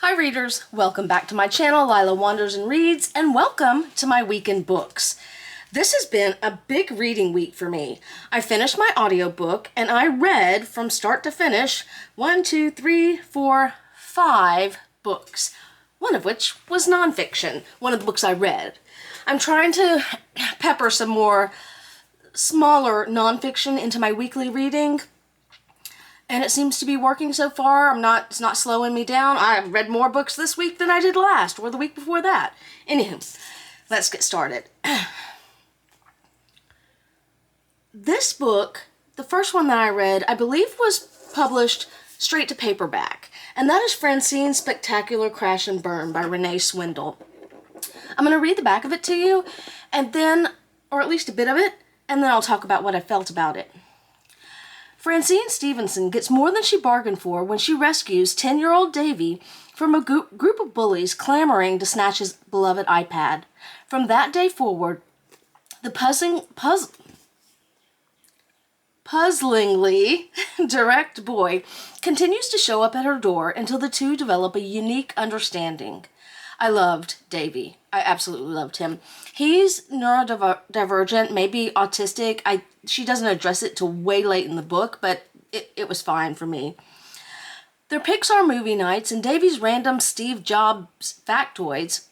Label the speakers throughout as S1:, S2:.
S1: Hi readers, welcome back to my channel, Lila Wanders and Reads, and welcome to my weekend books. This has been a big reading week for me. I finished my audiobook and I read from start to finish 5 books, one of which was nonfiction, one of the books I read. I'm trying to pepper some more smaller nonfiction into my weekly reading, and it seems to be working so far. It's not slowing me down. I've read more books this week than I did last, or the week before that. Anywho, let's get started. This book, the first one that I read, I believe was published straight to paperback, and that is Francine's Spectacular Crash and Burn by Renee Swindle. I'm going to read the back of it to you, and then, or at least a bit of it, and then I'll talk about what I felt about it. Francine Stevenson gets more than she bargained for when she rescues 10-year-old Davy from a group of bullies clamoring to snatch his beloved iPad. From that day forward, the puzzlingly direct boy continues to show up at her door until the two develop a unique understanding. I loved Davy. I absolutely loved him. He's neurodivergent, maybe autistic. She doesn't address it till way late in the book, but it was fine for me. Their Pixar movie nights and Davy's random Steve Jobs factoids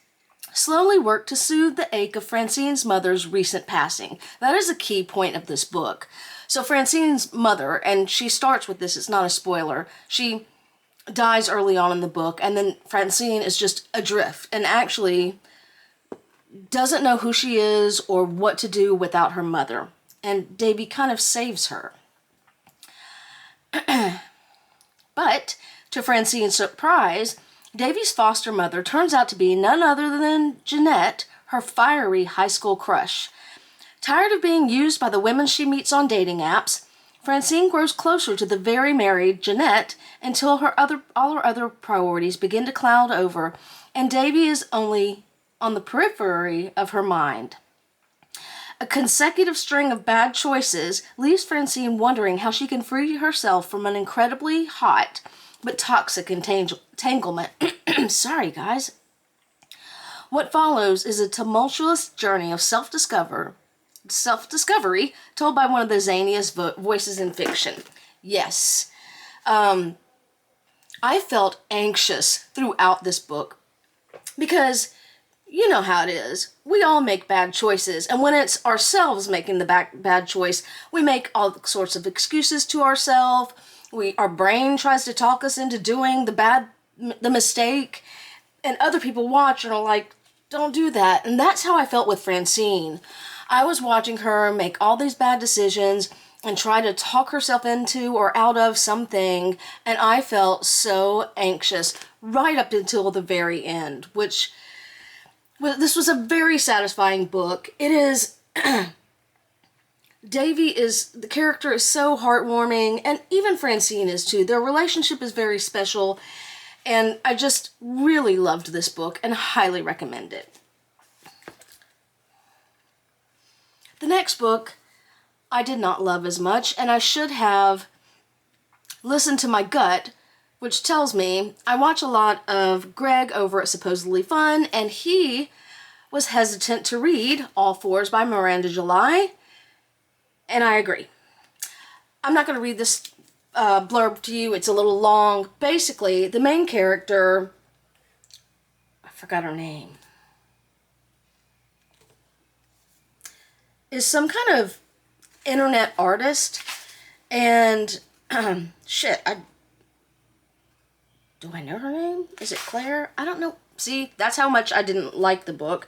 S1: slowly work to soothe the ache of Francine's mother's recent passing. That is a key point of this book. So Francine's mother, and she starts with this, it's not a spoiler, she dies early on in the book, and then Francine is just adrift and actually doesn't know who she is or what to do without her mother. And Davy kind of saves her. But, to Francine's surprise, Davy's foster mother turns out to be none other than Jeanette, her fiery high school crush. Tired of being used by the women she meets on dating apps, Francine grows closer to the very married Jeanette until all her other priorities begin to cloud over, and Davy is only on the periphery of her mind. A consecutive string of bad choices leaves Francine wondering how she can free herself from an incredibly hot but toxic entanglement. Sorry, guys. What follows is a tumultuous journey of self-discovery told by one of the zaniest voices in fiction. Yes. I felt anxious throughout this book because you know how it is. We all make bad choices, and when it's ourselves making the bad choice, we make all sorts of excuses to ourselves. Our brain tries to talk us into doing the mistake, and other people watch and are like, don't do that. And that's how I felt with Francine. I was watching her make all these bad decisions and try to talk herself into or out of something, and I felt so anxious right up until the very end, which this was a very satisfying book. It is, the character is so heartwarming, and even Francine is too. Their relationship is very special, and I just really loved this book and highly recommend it. The next book I did not love as much, and I should have listened to my gut, which tells me I watch a lot of Greg over at Supposedly Fun, and he was hesitant to read All Fours by Miranda July, and I agree. I'm not going to read this blurb to you. It's a little long. Basically, the main character, I forgot her name, is some kind of internet artist, and do I know her name? Is it Claire? I don't know. See, that's how much I didn't like the book.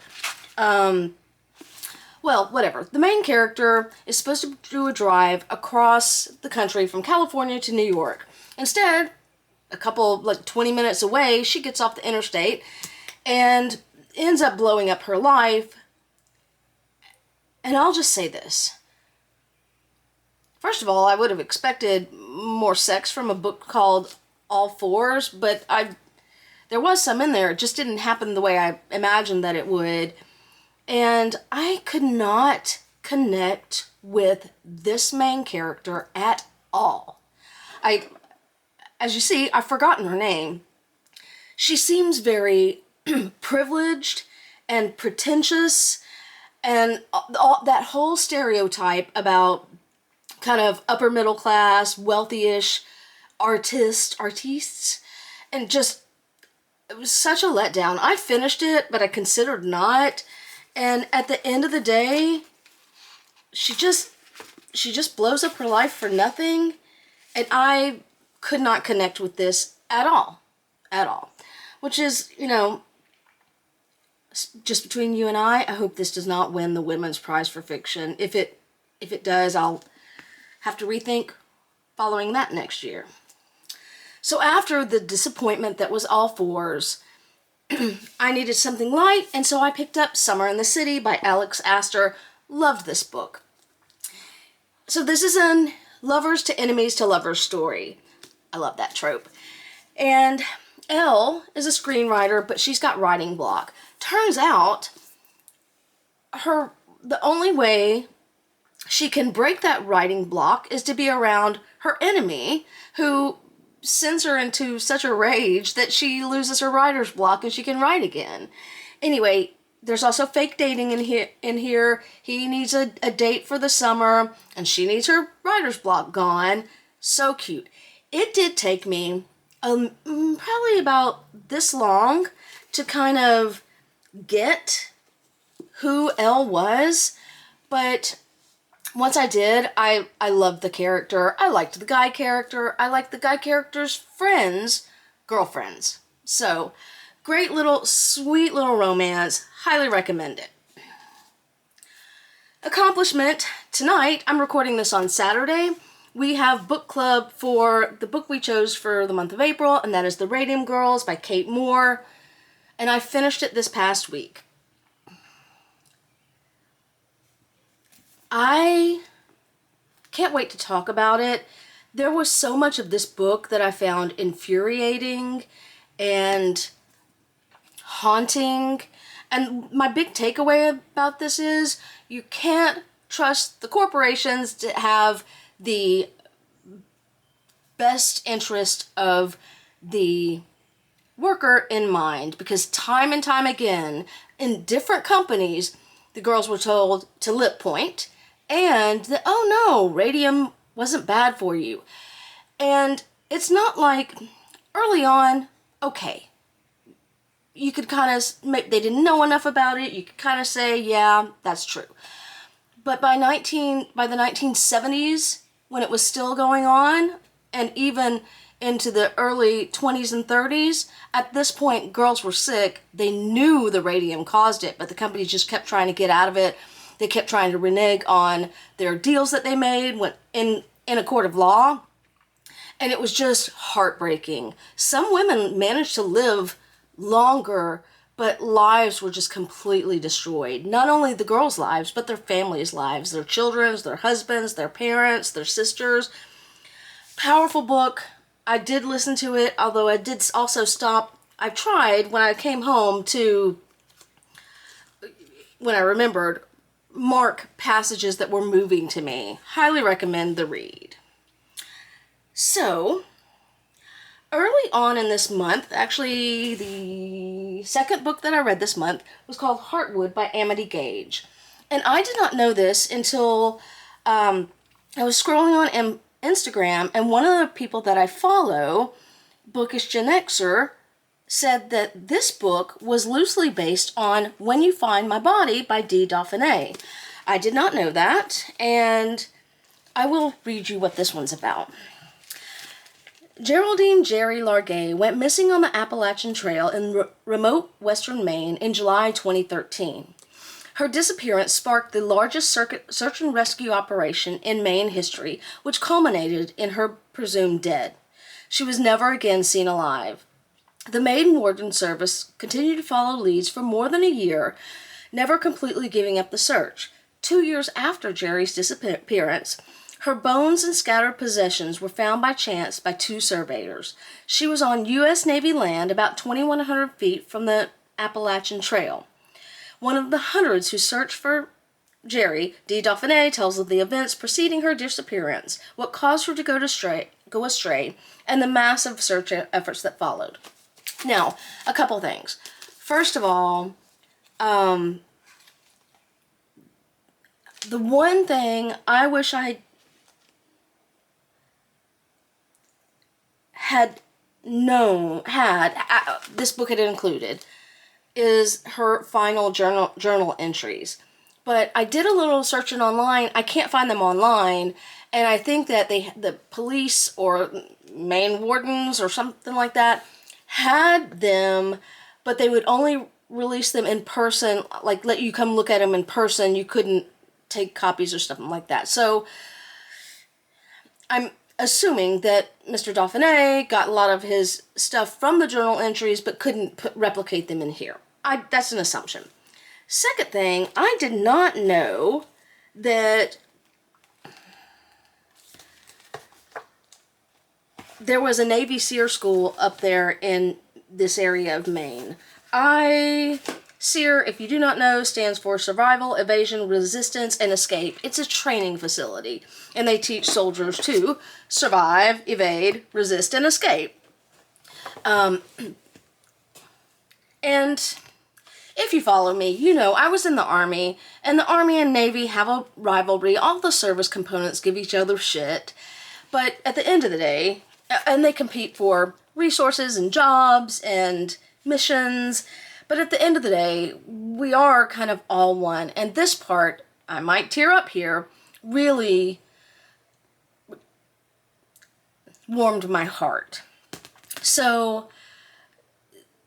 S1: Well, whatever. The main character is supposed to do a drive across the country from California to New York. Instead, a couple, 20 minutes away, she gets off the interstate and ends up blowing up her life. And I'll just say this. First of all, I would have expected more sex from a book called All Fours, but there was some in there. It just didn't happen the way I imagined that it would. And I could not connect with this main character at all. As you see, I've forgotten her name. She seems very privileged and pretentious, and all that whole stereotype about kind of upper middle class, wealthy-ish artists, and just, it was such a letdown. I finished it, but I considered not. And at the end of the day, she just blows up her life for nothing. And I could not connect with this at all. At all. Which is, you know, just between you and I hope this does not win the Women's Prize for Fiction. If it does, I'll have to rethink following that next year. So after the disappointment that was All Fours, I needed something light, and so I picked up Summer in the City by Alex Astor. Loved this book. So this is an lovers to enemies to lovers story. I love that trope. And Elle is a screenwriter, but she's got writing block. Turns out, the only way she can break that writing block is to be around her enemy, who sends her into such a rage that she loses her writer's block and she can write again. Anyway, there's also fake dating in here. He needs a date for the summer, and she needs her writer's block gone. So cute. It did take me probably about this long to kind of get who Elle was, but once I did, I loved the character. I liked the guy character. I liked the guy character's girlfriends. So, great little, sweet little romance. Highly recommend it. Accomplishment. Tonight, I'm recording this on Saturday. We have book club for the book we chose for the month of April, and that is The Radium Girls by Kate Moore. And I finished it this past week. I can't wait to talk about it. There was so much of this book that I found infuriating and haunting. And my big takeaway about this is you can't trust the corporations to have the best interest of the worker in mind, because time and time again in different companies the girls were told to lip point and that, oh no, radium wasn't bad for you. And it's not like early on, okay, you could kind of, they didn't know enough about it, you could kind of say, yeah, that's true. But by the 1970s, when it was still going on, and even into the early 20s and 30s, at this point, girls were sick. They knew the radium caused it, but the companies just kept trying to get out of it. They kept trying to renege on their deals that they made in a court of law. And it was just heartbreaking. Some women managed to live longer, but lives were just completely destroyed. Not only the girls' lives, but their families' lives, their children's, their husbands, their parents, their sisters. Powerful book. I did listen to it, although I did also stop. I tried when I came home when I remembered, mark passages that were moving to me. Highly recommend the read. So, early on in this month, actually the second book that I read this month was called Heartwood by Amity Gage. And I did not know this until I was scrolling on Instagram, and one of the people that I follow, Bookish Gen Xer, said that this book was loosely based on When You Find My Body by Dee Dauphiné. I did not know that, and I will read you what this one's about. Geraldine Jerry Largay went missing on the Appalachian Trail in remote western Maine in July 2013. Her disappearance sparked the largest search and rescue operation in Maine history, which culminated in her presumed dead. She was never again seen alive. The Maine Warden Service continued to follow leads for more than a year, never completely giving up the search. 2 years after Jerry's disappearance, her bones and scattered possessions were found by chance by 2 surveyors. She was on U.S. Navy land about 2,100 feet from the Appalachian Trail. One of the hundreds who searched for Jerry, Dee Dauphiné, tells of the events preceding her disappearance, what caused her to go astray, and the massive search efforts that followed. Now, a couple things. First of all, the one thing I wish I had known, this book had included, is her final journal entries. But I did a little searching online. I can't find them online, and I think that the police or Maine wardens or something like that had them, but they would only release them in person, like let you come look at them in person. You couldn't take copies or something like that. So I'm assuming that Mr. Dauphiné got a lot of his stuff from the journal entries but couldn't replicate them in here. That's an assumption. Second thing, I did not know that there was a Navy SEER school up there in this area of Maine. SEER, if you do not know, stands for Survival, Evasion, Resistance, and Escape. It's a training facility, and they teach soldiers to survive, evade, resist, and escape. And if you follow me, you know I was in the Army, and the Army and Navy have a rivalry. All the service components give each other shit, but at the end of the day, and they compete for resources and jobs and missions, but at the end of the day, we are kind of all one. And this part, I might tear up here, really warmed my heart. So,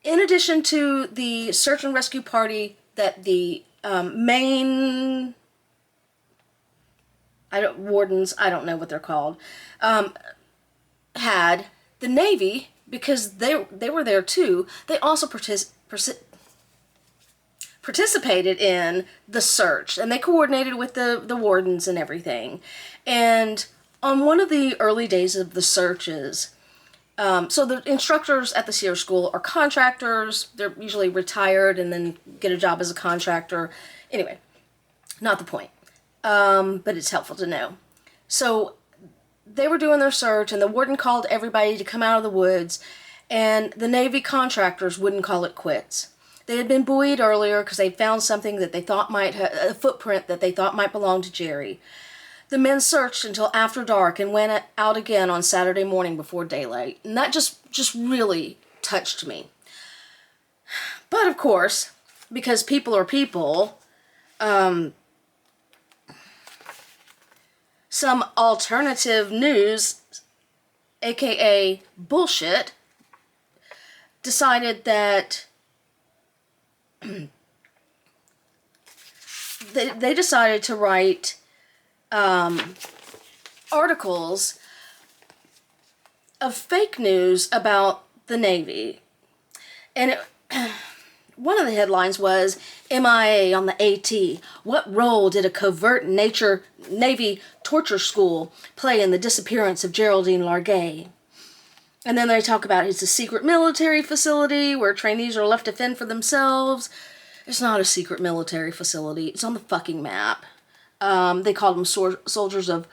S1: in addition to the search and rescue party that the Maine wardens, I don't know what they're called, had, the Navy, because they were there too, they also participated in the search, and they coordinated with the wardens and everything. And on one of the early days of the searches, so the instructors at the SEER school are contractors. They're usually retired and then get a job as a contractor. Anyway, not the point, but it's helpful to know. So they were doing their search, and the warden called everybody to come out of the woods, and the Navy contractors wouldn't call it quits. They had been buoyed earlier because they found something that they thought might a footprint that they thought might belong to Jerry. The men searched until after dark and went out again on Saturday morning before daylight. And that just really touched me. But of course, because people are people, some alternative news, aka bullshit, decided that they decided to write articles of fake news about the Navy. And one of the headlines was, MIA on the AT. What role did a covert Navy torture school play in the disappearance of Geraldine Largay? And then they talk about it's a secret military facility where trainees are left to fend for themselves. It's not a secret military facility. It's on the fucking map. They called them soldiers of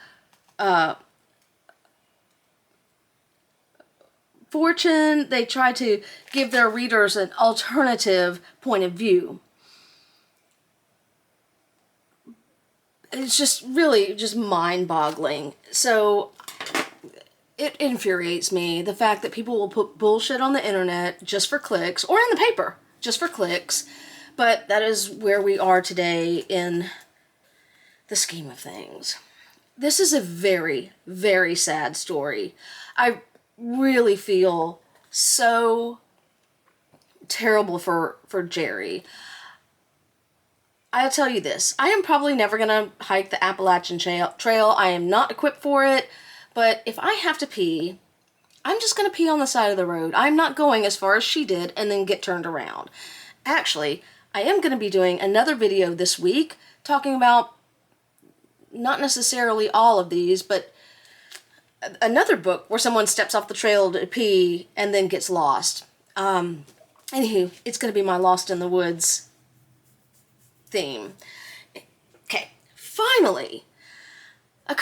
S1: fortune. They try to give their readers an alternative point of view. It's just really just mind-boggling. So it infuriates me, the fact that people will put bullshit on the internet just for clicks, or in the paper just for clicks. But that is where we are today in the scheme of things. This is a very, very sad story. I really feel so terrible for Jerry. I'll tell you this, I am probably never going to hike the Appalachian Trail. I am not equipped for it, but if I have to pee, I'm just going to pee on the side of the road. I'm not going as far as she did and then get turned around. Actually, I am going to be doing another video this week talking about not necessarily all of these, but another book where someone steps off the trail to pee and then gets lost. Anywho, it's going to be my Lost in the Woods theme. Okay, finally, a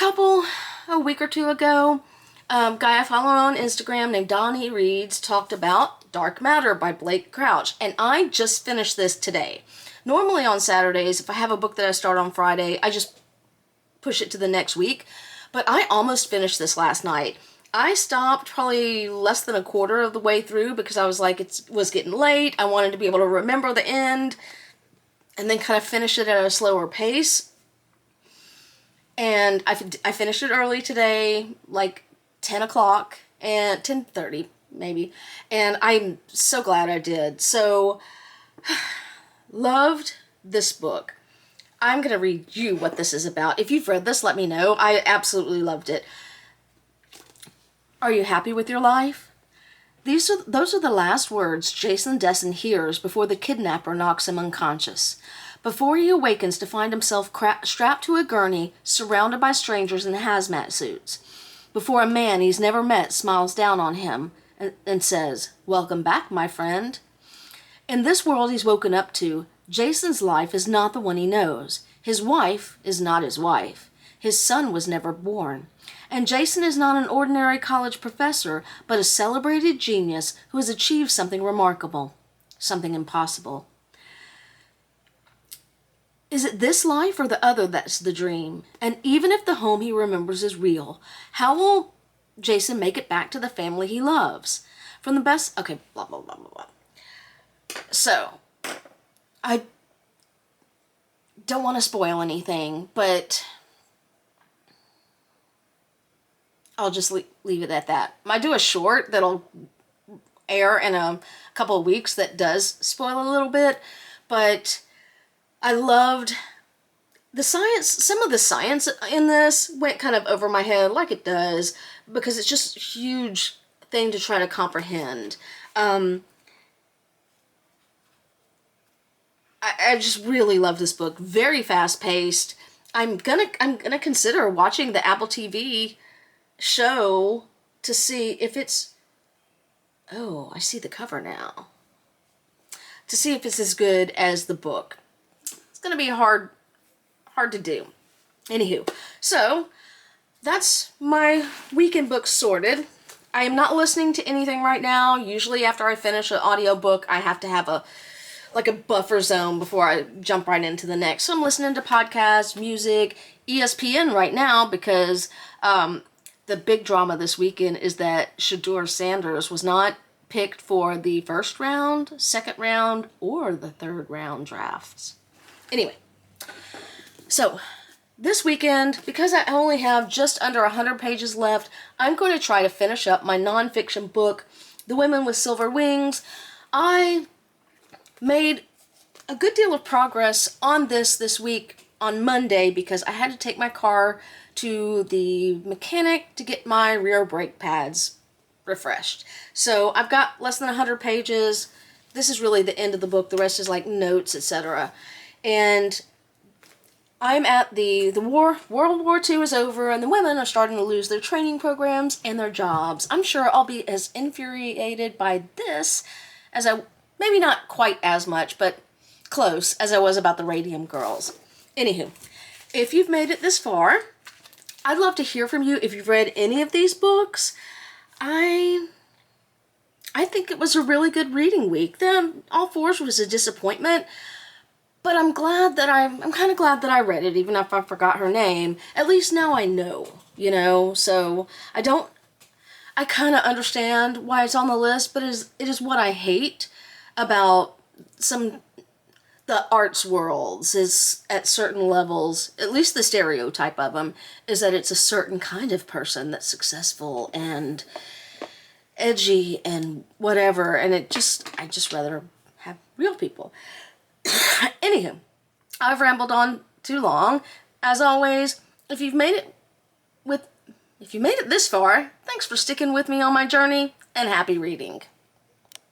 S1: week or two ago, guy I follow on Instagram named Donnie Reeds talked about Dark Matter by Blake Crouch, and I just finished this today. Normally on Saturdays, if I have a book that I start on Friday, I just push it to the next week, but I almost finished this last night. I stopped probably less than a quarter of the way through because I was like, it was getting late. I wanted to be able to remember the end and then kind of finish it at a slower pace. And I finished it early today, like 10 o'clock and 10:30 maybe. And I'm so glad I did. So, loved this book. I'm going to read you what this is about. If you've read this, let me know. I absolutely loved it. Are you happy with your life? Those are the last words Jason Desson hears before the kidnapper knocks him unconscious. Before he awakens to find himself strapped to a gurney, surrounded by strangers in hazmat suits. Before a man he's never met smiles down on him and says, "Welcome back, my friend." In this world he's woken up to, Jason's life is not the one he knows. His wife is not his wife. His son was never born. And Jason is not an ordinary college professor, but a celebrated genius who has achieved something remarkable, something impossible. Is it this life or the other that's the dream? And even if the home he remembers is real, how will Jason make it back to the family he loves? From the best... Okay, blah, blah, blah, blah, blah. So, I don't want to spoil anything, but I'll just leave it at that. I might do a short that'll air in a couple of weeks that does spoil a little bit, but I loved the science. Some of the science in this went kind of over my head, like it does, because it's just a huge thing to try to comprehend. I just really love this book. Very fast paced. I'm gonna consider watching the Apple TV show to see if it's... Oh, I see the cover now. To see if it's as good as the book. It's gonna be hard to do. Anywho, so that's my weekend book sorted. I am not listening to anything right now. Usually after I finish an audiobook, I have to have a buffer zone before I jump right into the next. So I'm listening to podcasts, music, ESPN right now because the big drama this weekend is that Shedeur Sanders was not picked for the first round, second round, or the third round drafts. Anyway, so this weekend, because I only have just under 100 pages left, I'm going to try to finish up my nonfiction book, The Women with Silver Wings. I made a good deal of progress on this week on Monday because I had to take my car to the mechanic to get my rear brake pads refreshed. So I've got less than 100 pages. This is really the end of the book. The rest is like notes, etc. And I'm at the World War II is over and the women are starting to lose their training programs and their jobs. I'm sure I'll be as infuriated by this as maybe not quite as much, but close as I was about the Radium Girls. Anywho, if you've made it this far, I'd love to hear from you if you've read any of these books. I think it was a really good reading week. All Fours was a disappointment, but I'm kind of glad that I read it, even if I forgot her name. At least now I know, so I kind of understand why it's on the list, but it is what I hate about the arts worlds is at certain levels, at least the stereotype of them, is that it's a certain kind of person that's successful and edgy and whatever, and I just rather have real people. Anywho, I've rambled on too long. As always, if you made it this far, thanks for sticking with me on my journey, and happy reading.